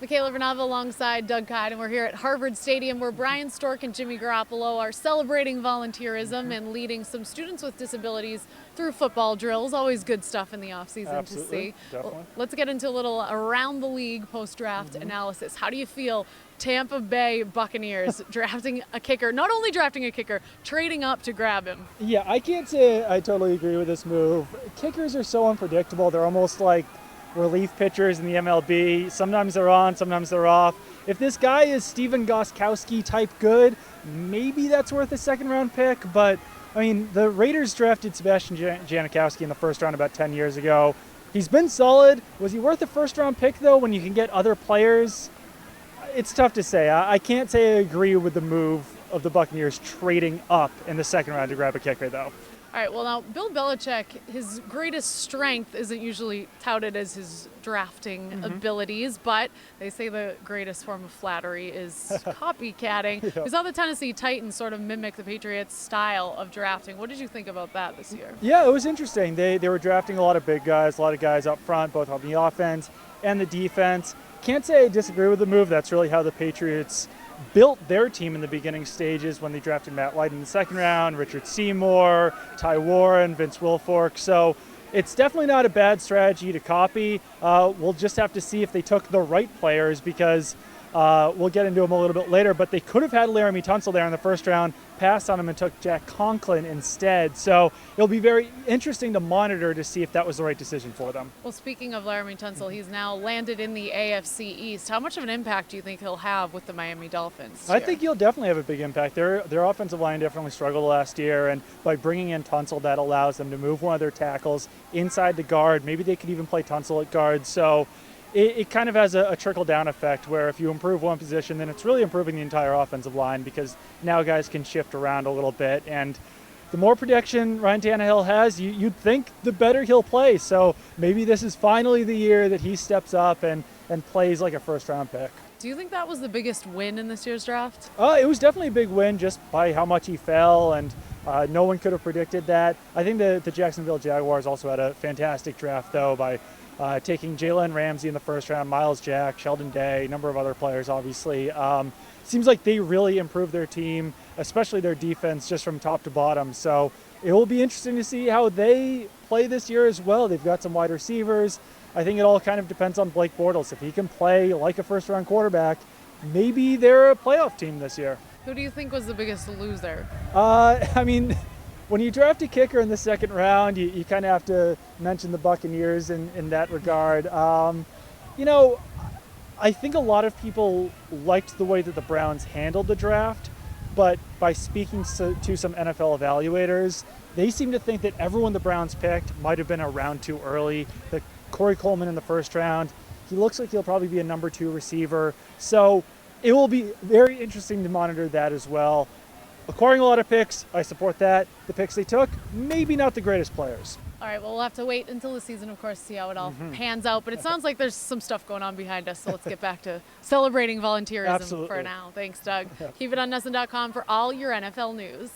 Michaela Vernava alongside Doug Kyed, and we're here at Harvard Stadium where Brian Stork and Jimmy Garoppolo are celebrating volunteerism and leading some students with disabilities through football drills. Always good stuff in the offseason to see. Definitely. Let's get into a little around the league post-draft analysis. How do you feel Tampa Bay Buccaneers drafting a kicker, not only drafting a kicker, trading up to grab him? Yeah, I can't say I totally agree with this move. Kickers are so unpredictable. They're almost like relief pitchers in the MLB. Sometimes they're on, sometimes they're off. If this guy is Steven Gostkowski type good, maybe that's worth a second-round pick. But, I mean, the Raiders drafted Sebastian Janikowski in the first round about 10 years ago. He's been solid. Was he worth a first-round pick, though, when you can get other players? It's tough to say. I can't say I agree with the move of the Buccaneers trading up in the second round to grab a kicker, though. All right, well now, Bill Belichick, his greatest strength isn't usually touted as his drafting abilities, but they say the greatest form of flattery is copycatting. Yeah. We saw the Tennessee Titans sort of mimic the Patriots' style of drafting. What did you think about that this year? Yeah, it was interesting. They were drafting a lot of big guys, a lot of guys up front, both on the offense and the defense. Can't say I disagree with the move. That's really how the Patriots built their team in the beginning stages when they drafted Matt White in the second round, Richard Seymour, Ty Warren, Vince Wilfork. So it's definitely not a bad strategy to copy. We'll just have to see if they took the right players because we'll get into them a little bit later, but they could have had Laremy Tunsil there in the first round, passed on him and took Jack Conklin instead. So it'll be very interesting to monitor to see if that was the right decision for them. Well, speaking of Laremy Tunsil, he's now landed in the AFC East. How much of an impact do you think he'll have with the Miami Dolphins? I think he'll definitely have a big impact. Their offensive line definitely struggled last year, and by bringing in Tunsil, that allows them to move one of their tackles inside the guard. Maybe they could even play Tunsil at guard. So it kind of has a trickle-down effect where if you improve one position, then it's really improving the entire offensive line because now guys can shift around a little bit. And the more protection Ryan Tannehill has, you'd think the better he'll play. So maybe this is finally the year that he steps up and plays like a first-round pick. Do you think that was the biggest win in this year's draft? It was definitely a big win just by how much he fell, and no one could have predicted that. I think the Jacksonville Jaguars also had a fantastic draft, though, by taking Jalen Ramsey in the first round, Miles Jack, Sheldon Day, a number of other players, obviously. Seems like they really improved their team, especially their defense, just from top to bottom. So it will be interesting to see how they play this year as well. They've got some wide receivers. I think it all kind of depends on Blake Bortles. If he can play like a first-round quarterback, maybe they're a playoff team this year. Who do you think was the biggest loser? I mean, when you draft a kicker in the second round, you kind of have to mention the Buccaneers in that regard. You know, I think a lot of people liked the way that the Browns handled the draft, but by speaking to some NFL evaluators, they seem to think that everyone the Browns picked might have been a round too early. The Corey Coleman in the first round, he looks like he'll probably be a number 2 receiver. So it will be very interesting to monitor that as well. Acquiring a lot of picks, I support that. The picks they took, maybe not the greatest players. All right, well, we'll have to wait until the season, of course, to see how it all pans out. But it sounds like there's some stuff going on behind us, so let's get back to celebrating volunteerism for now. Thanks, Doug. Keep it on NESN.com for all your NFL news.